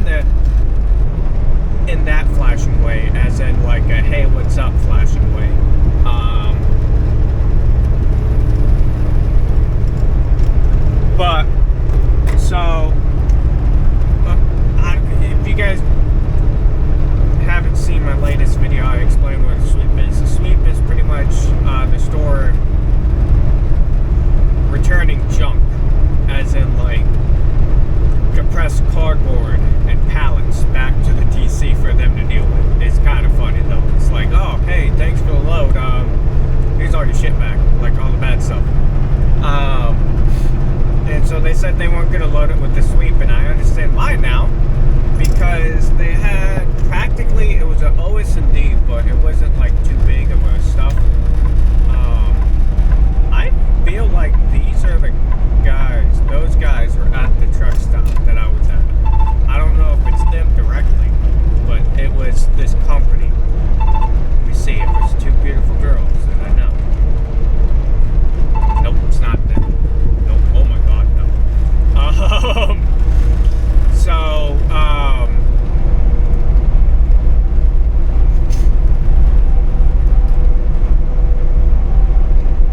in that flashing way, as in like a hey, what's up flashing way. But so if you guys haven't seen my latest video, I explained what a sweep is. A sweep is pretty much the store returning junk, as in like compressed cardboard and pallets back to the DC for them to deal with. It's kind of funny though. It's like, oh hey, thanks for the load. Here's all your shit back, like all the bad stuff. And so they said they weren't going to load it with the sweep, and I understand why now, because they had practically, it was an OS&D, but it wasn't like too big of a stuff. I feel like these are the guys, those guys were at the truck stop that I was at. I don't know if it's them directly, but it was this company. Let me see if it's two beautiful girls that I know. Nope, it's not them. Nope, oh my god, no.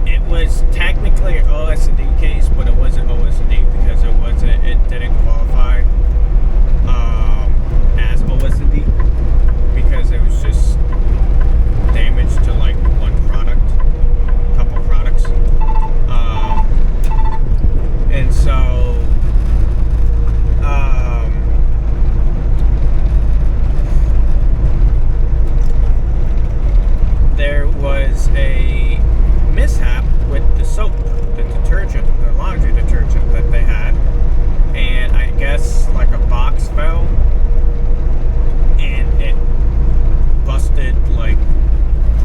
It was technically an OS&D case, but it wasn't OS&D because it didn't qualify as OS&D because it was just damage to like one product, a couple products. And so there was a mishap with the soap, the detergent, the laundry detergent that they had, and I guess like a box fell and it busted like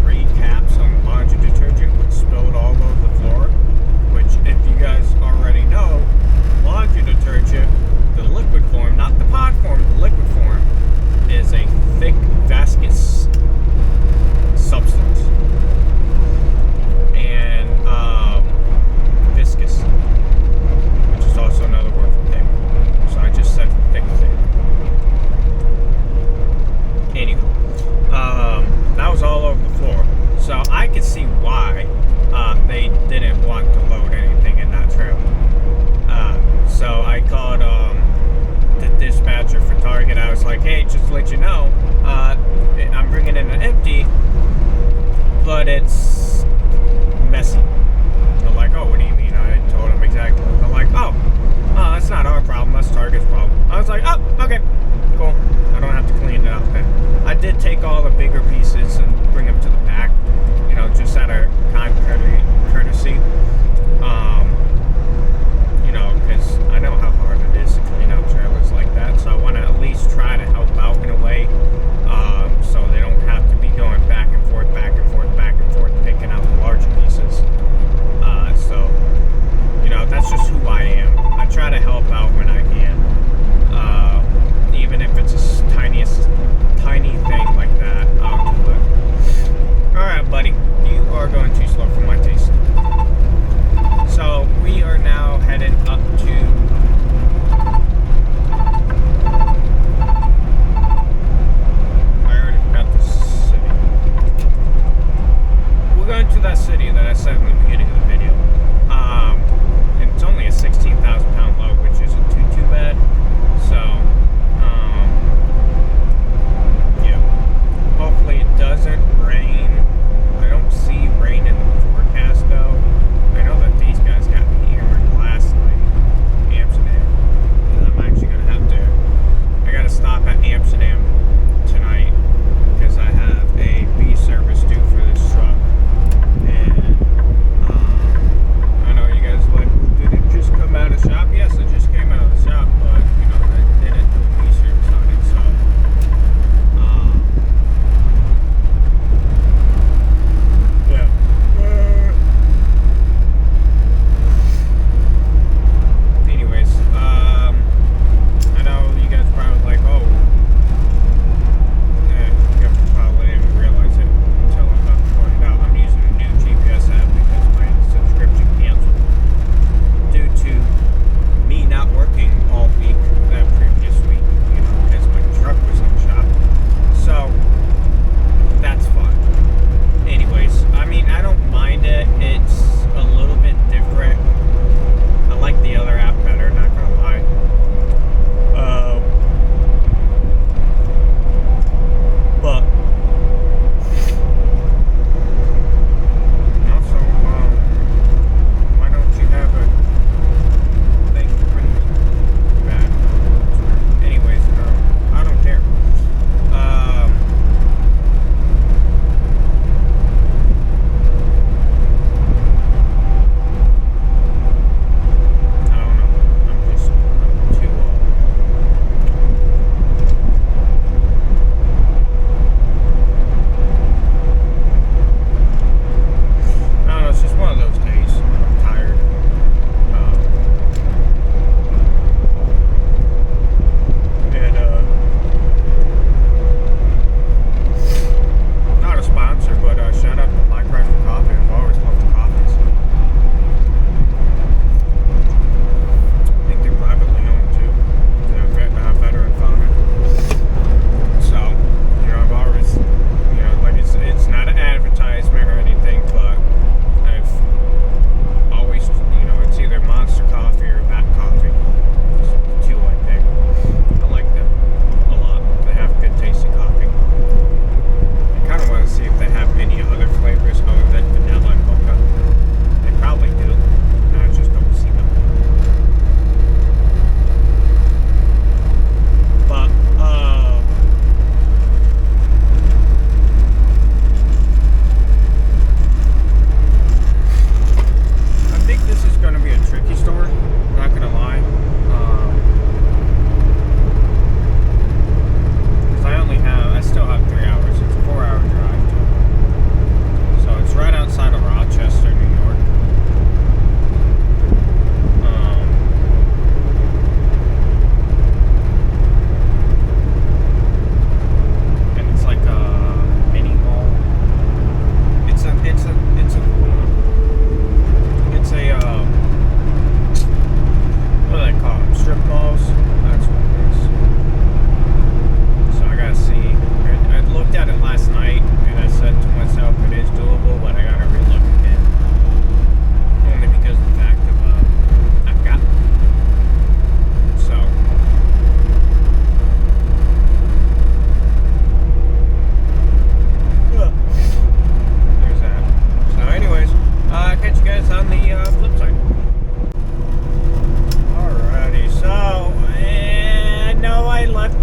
3 caps on the laundry detergent, which spilled all over the floor. Which, if you guys already know, laundry detergent, the liquid form, not the pod form, the liquid form, is a thick, viscous substance. And, viscous, which is also another word for thick. So I just said thick. Anyway, that was all over the floor. So I could see why they didn't want to load anything in that trailer. So I called the dispatcher for Target. I was like, hey, just to let you know, I'm bringing in an empty, but it's messy. They're like, oh, what do you mean? I told them exactly. They're like, oh, that's not our problem. That's Target's problem. I was like, oh, okay, cool. I don't have to clean it up then. I did take all the bigger pieces and bring them to the back, just out of kind courtesy. Because I know how hard it is to clean out trailers like that, so I want to at least try to help out in a way, so they don't have to be going back and forth, picking out the larger pieces. So, that's just who I am. I try to help out when I can. Even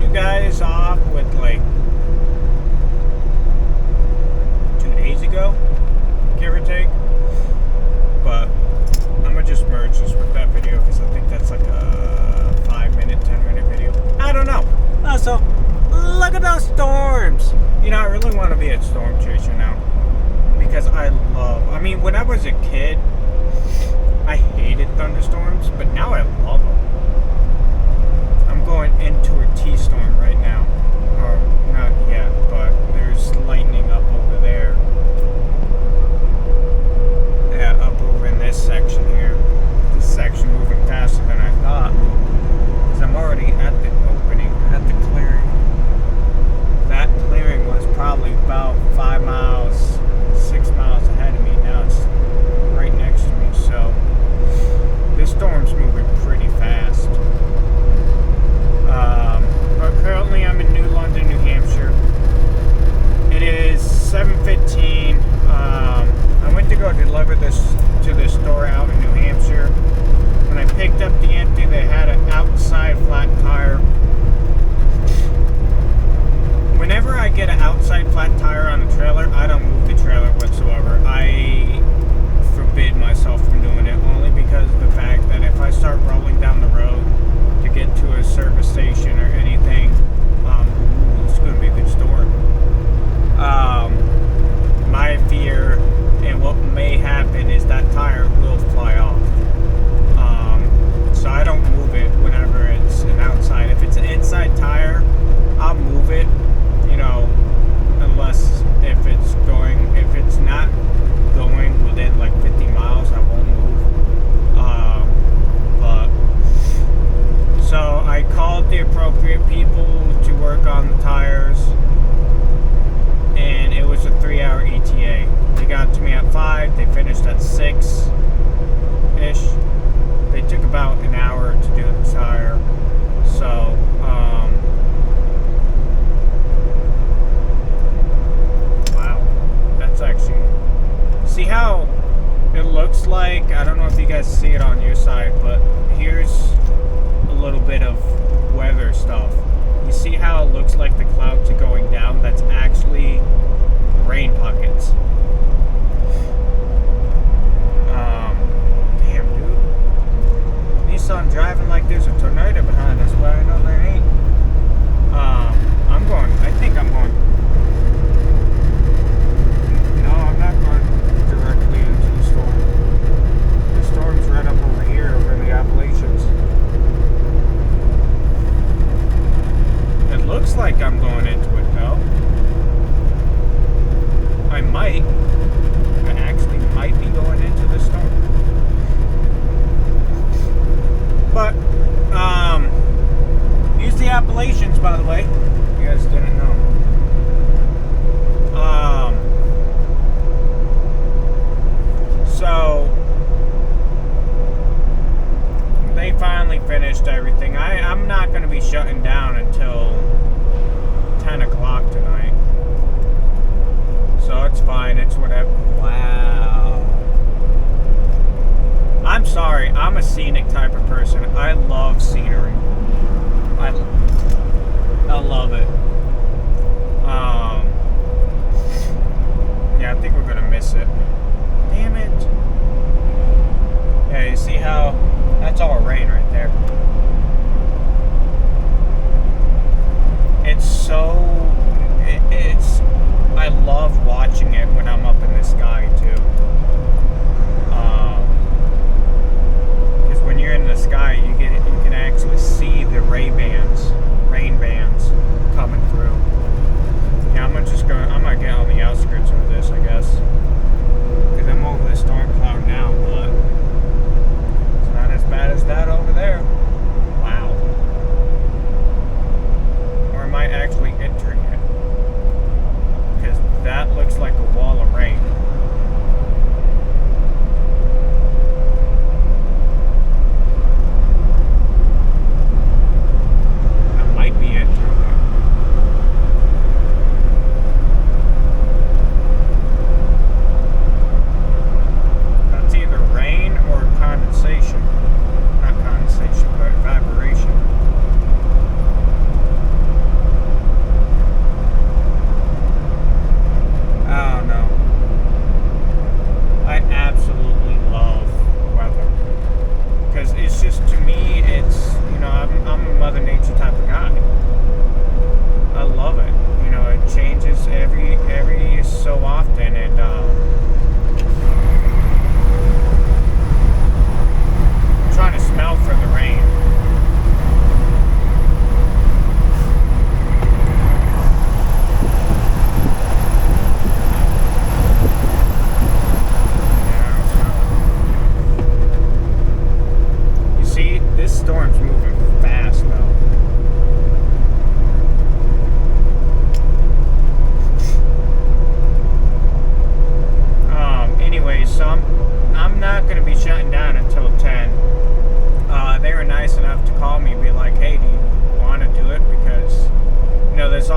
you guys off with like 2 days ago, give or take. But I'm gonna just merge this with that video because I think that's like a 5-minute, 10-minute video. I don't know. Also, look at those storms. You know, I really want to be a storm chaser now because I mean, when I was a kid, I hated thunderstorms, but now I love them. I'm going into a T-storm right now. Or not yet, but there's lightning up over there. Yeah, up over in this section here. This section moving faster than I thought. Because I'm already at the opening, at the clearing. That clearing was probably about 5 miles, 6 miles ahead of me. Now it's right next to me, so this storm's moving pretty fast. But currently I'm in New London, New Hampshire. It is 7:15. I went to go deliver this to the store out in New Hampshire. When I picked up the empty, they had an outside flat tire. Whenever I get an outside flat tire on a trailer, I don't move the trailer whatsoever. I forbid myself from doing it only because of the fact that if I start rolling down the road to get to a service station or anything, it's going to be a good story. My fear and what may happen is that tire will fly off. So I don't move it whenever it's an outside. If it's an inside tire, I'll move it, you know, unless if it's not going within like 50 miles, I won't move. So I called the appropriate people to work on the tires, and it was a 3-hour ETA. They got to me at 5, they finished at 6-ish. They took about an hour to do the tire. So, wow, that's actually, see how it looks like, I don't know if you guys see it on your side, but here's a little bit of weather stuff. You see how it looks like the clouds are going down? That's actually rain pockets. Damn, dude. Nissan driving like there's a tornado behind us, but I know there ain't. I think I'm going. No, I'm not going directly into the storm. The storm's right up over here, over in the Appalachians. It looks like I'm going into it, though. I actually might be going into the storm. But, use the Appalachians, by the way. You guys didn't know. So, they finally finished everything. I'm not going to be shutting down until 10 o'clock tonight. So it's fine. It's whatever. Wow. I'm sorry. I'm a scenic type of person. I love scenery. I love it. Yeah, I think we're going to miss it. Damn it. Yeah, you see how that's all rain right there.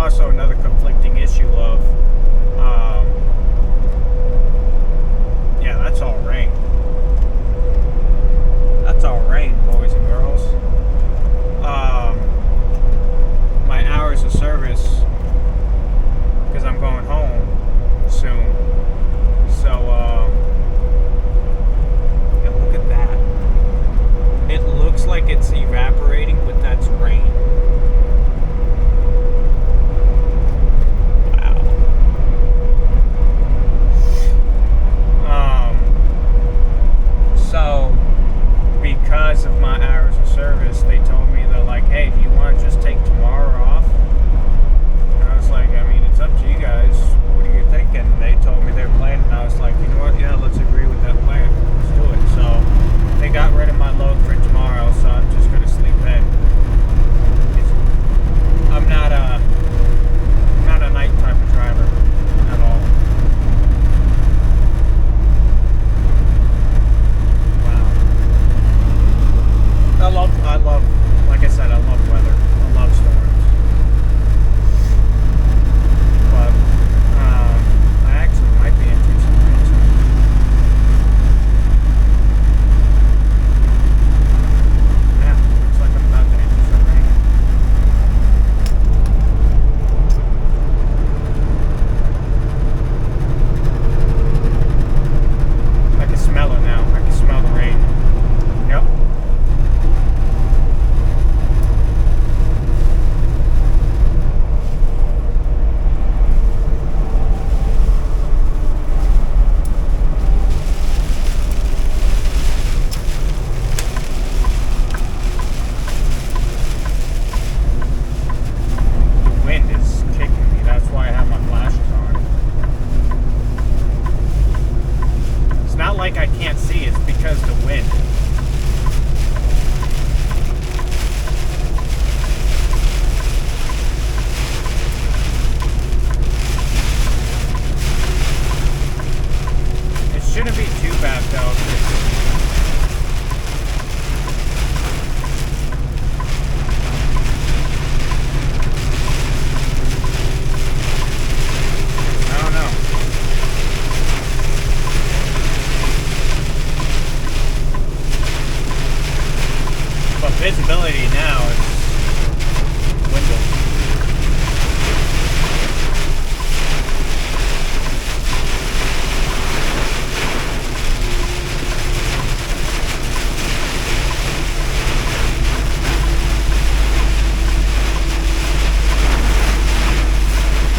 also another conflicting issue of, yeah, that's all rain. That's all rain, boys and girls. My hours of service, because I'm going home soon. So, yeah, look at that. It looks like it's evaporating, but that's rain. Wow. So, because of my hours of service, they told me, they're like, hey, do you want to just take tomorrow off? And I was like, I mean, it's up to you guys. What are you thinking? They told me their plan, and I was like, you know what? Yeah, let's agree with that plan. Let's do it. So they got rid of my load for tomorrow, so I'm just going to sleep in. I'm not a night type of driver at all. I love, like I said, I love weather. I love storms. But, I actually might be into some rain soon. Yeah, looks like I'm about to enter some rain. I can smell it now. I can smell the rain. Yep. Like I can't see, it's because of the wind. It shouldn't be too bad though. I don't know. Visibility now is dwindled.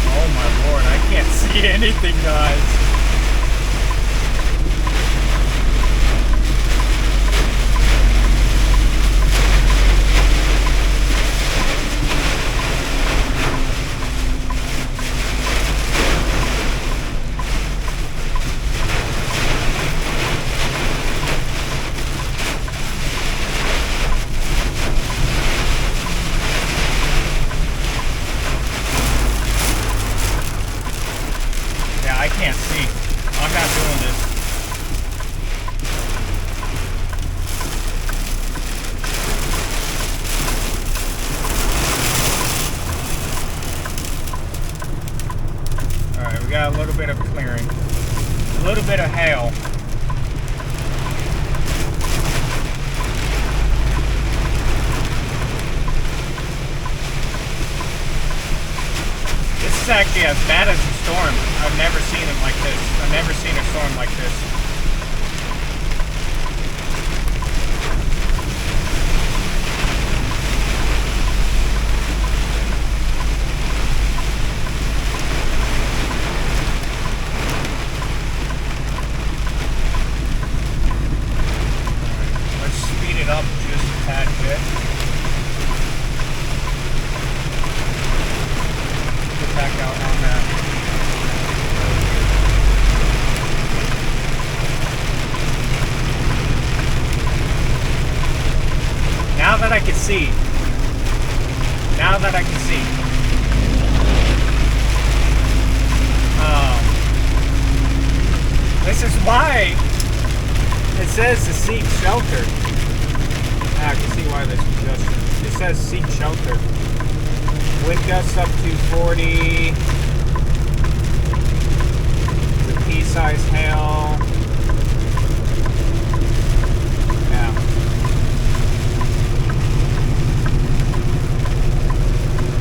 Oh my lord, I can't see anything, guys. I can't see. I'm not doing this. Alright, we got a little bit of clearing. A little bit of hail. This is actually as bad as a storm. I've never seen it like this. I've never seen a storm like this. Let's speed it up just a tad bit. Get back out on that. Now that I can see. Now that I can see. This is why it says to seek shelter. I can see why there's congestion. It says seek shelter. Wind gusts up to 40. The pea-sized hail. Yeah.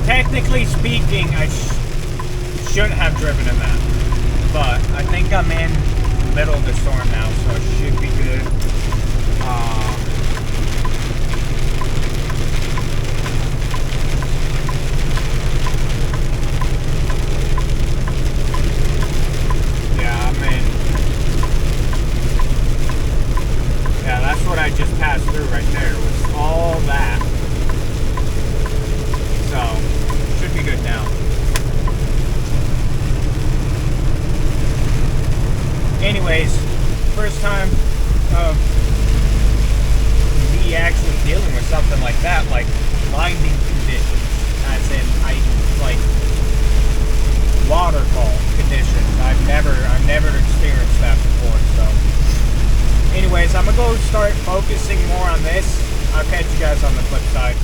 Technically speaking, I shouldn't have driven in that. But I think I'm in the middle of the storm now, so it should be good. Yeah, that's what I just passed through right there. Was all that. So, should be good now. Anyways, first time of me actually dealing with something like that, like blinding conditions, as in like waterfall conditions. I've never experienced that before. So, anyways, I'm gonna go start focusing more on this. I'll catch you guys on the flip side.